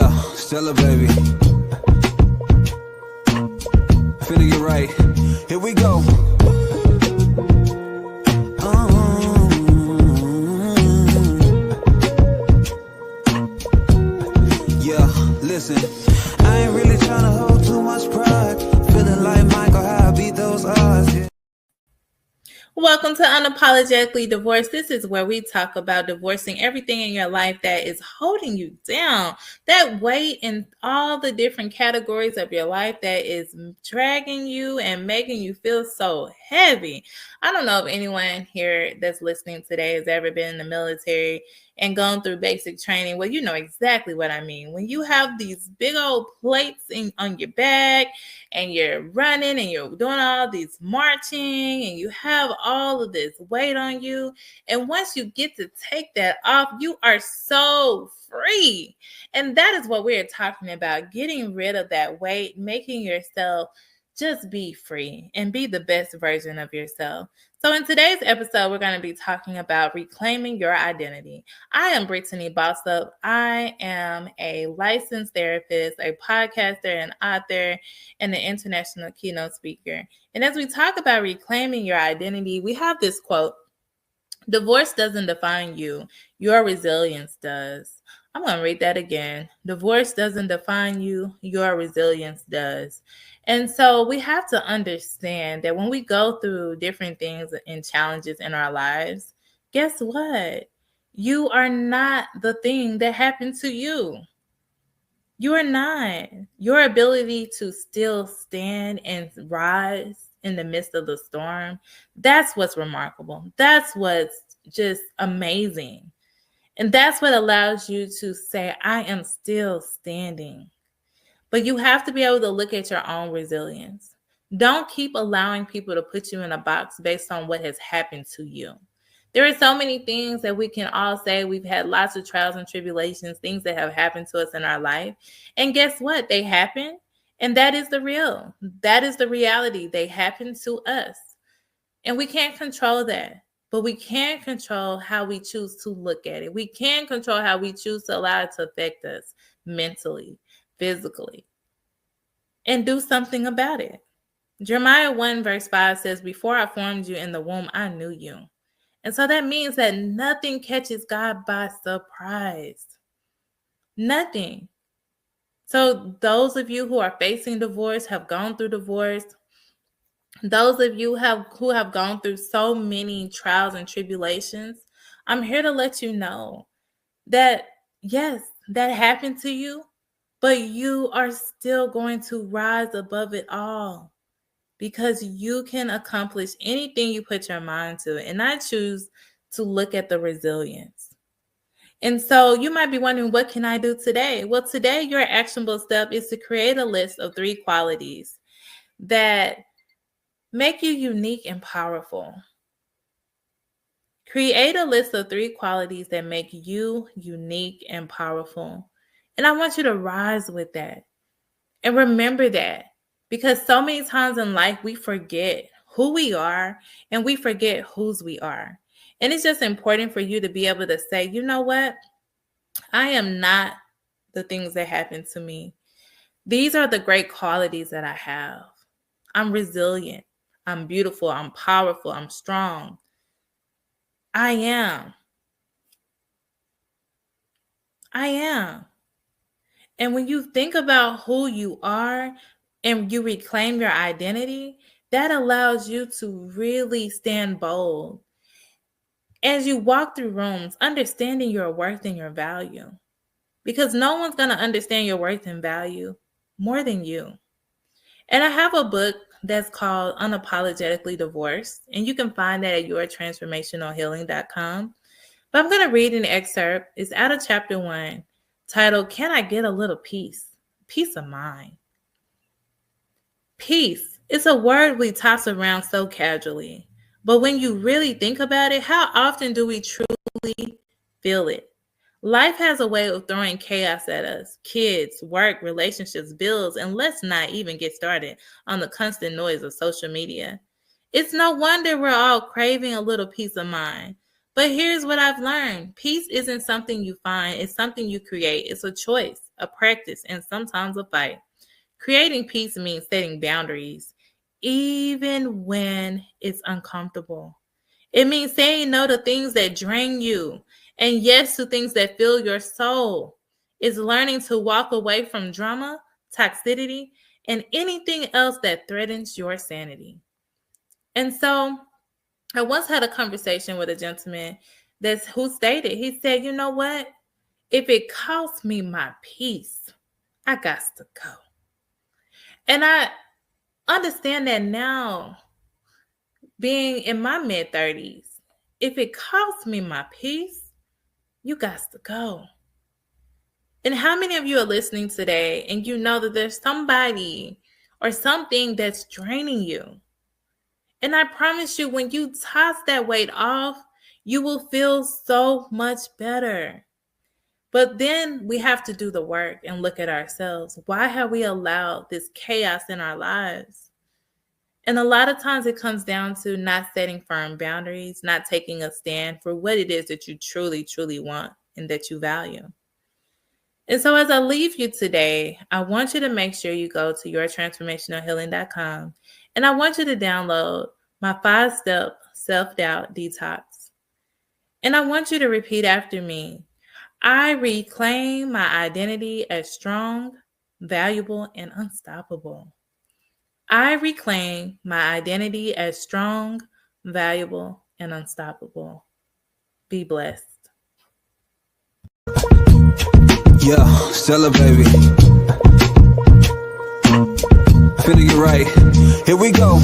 Yeah, Stella, baby. Finna get right. Here we go. Yeah, listen. I ain't really trying to hold too much pride. Feeling like Michael, how I beat those odds. Yeah. Welcome to Unapologetically Divorced. This is where we talk about divorcing everything in your life that is holding you down, that weight in all the different categories of your life that is dragging you and making you feel so heavy. I don't know if anyone here that's listening today has ever been in the military and gone through basic training. Well, you know exactly what I mean. When you have these big old plates on your back and you're running and you're doing all these marching and you have all of this weight on you. And once you get to take that off, you are so free. And that is what we're talking about, getting rid of that weight, making yourself just be free and be the best version of yourself. So in today's episode, we're going to be talking about reclaiming your identity. I am Brittany Bossup. I am a licensed therapist, a podcaster, an author, and an international keynote speaker. And as we talk about reclaiming your identity, we have this quote: divorce doesn't define you, your resilience does. I'm going to read that again. Divorce doesn't define you, your resilience does. And so we have to understand that when we go through different things and challenges in our lives, guess what? You are not the thing that happened to you. You are not. Your ability to still stand and rise in the midst of the storm, that's what's remarkable. That's what's just amazing. And that's what allows you to say, I am still standing. But you have to be able to look at your own resilience. Don't keep allowing people to put you in a box based on what has happened to you. There are so many things that we can all say. We've had lots of trials and tribulations, things that have happened to us in our life. And guess what? They happen. And that is the real. That is the reality. They happen to us. And we can't control that. But we can control how we choose to look at it. We can control how we choose to allow it to affect us mentally, physically, and do something about it. Jeremiah 1 verse 5 says, before I formed you in the womb, I knew you. And so that means that nothing catches God by surprise. Nothing. So those of you who are facing divorce, have gone through divorce, those of you who have gone through so many trials and tribulations, I'm here to let you know that, yes, that happened to you, but you are still going to rise above it all because you can accomplish anything you put your mind to. And I choose to look at the resilience. And so you might be wondering, what can I do today? Well, today your actionable step is to create a list of 3 qualities that make you unique and powerful. Create a list of 3 qualities that make you unique and powerful. And I want you to rise with that. And remember that, because so many times in life we forget who we are and we forget whose we are. And it's just important for you to be able to say, you know what? I am not the things that happen to me. These are the great qualities that I have. I'm resilient. I'm beautiful. I'm powerful. I'm strong. I am. And when you think about who you are and you reclaim your identity, that allows you to really stand bold. As you walk through rooms, understanding your worth and your value. Because no one's going to understand your worth and value more than you. And I have a book that's called Unapologetically Divorced, and you can find that at yourtransformationalhealing.com. But I'm going to read an excerpt. It's out of chapter 1, titled, Can I Get a Little Peace? Peace of mind. Peace. It's a word we toss around so casually. But when you really think about it, how often do we truly feel it? Life has a way of throwing chaos at us. Kids, work, relationships, bills, and let's not even get started on the constant noise of social media. It's no wonder we're all craving a little peace of mind. But here's what I've learned. Peace isn't something you find. It's something you create. It's a choice. a practice, and sometimes a fight. Creating peace means setting boundaries, even when it's uncomfortable. It means saying no to things that drain you and yes to things that fill your soul. It's learning to walk away from drama, toxicity, and anything else that threatens your sanity. And so I once had a conversation with a gentleman who stated, he said, you know what? If it costs me my peace, I got to go. And I understand that now, being in my mid-30s, if it costs me my peace, you got to go. And how many of you are listening today and you know that there's somebody or something that's draining you? And I promise you, when you toss that weight off, you will feel so much better. But then we have to do the work and look at ourselves. Why have we allowed this chaos in our lives? And a lot of times it comes down to not setting firm boundaries, not taking a stand for what it is that you truly, truly want and that you value. And so as I leave you today, I want you to make sure you go to yourtransformationalhealing.com, and I want you to download my 5-step self-doubt detox. And I want you to repeat after me. I reclaim my identity as strong, valuable, and unstoppable. I reclaim my identity as strong, valuable, and unstoppable. Be blessed. Yeah, Stella, baby. Finna get right. Here we go.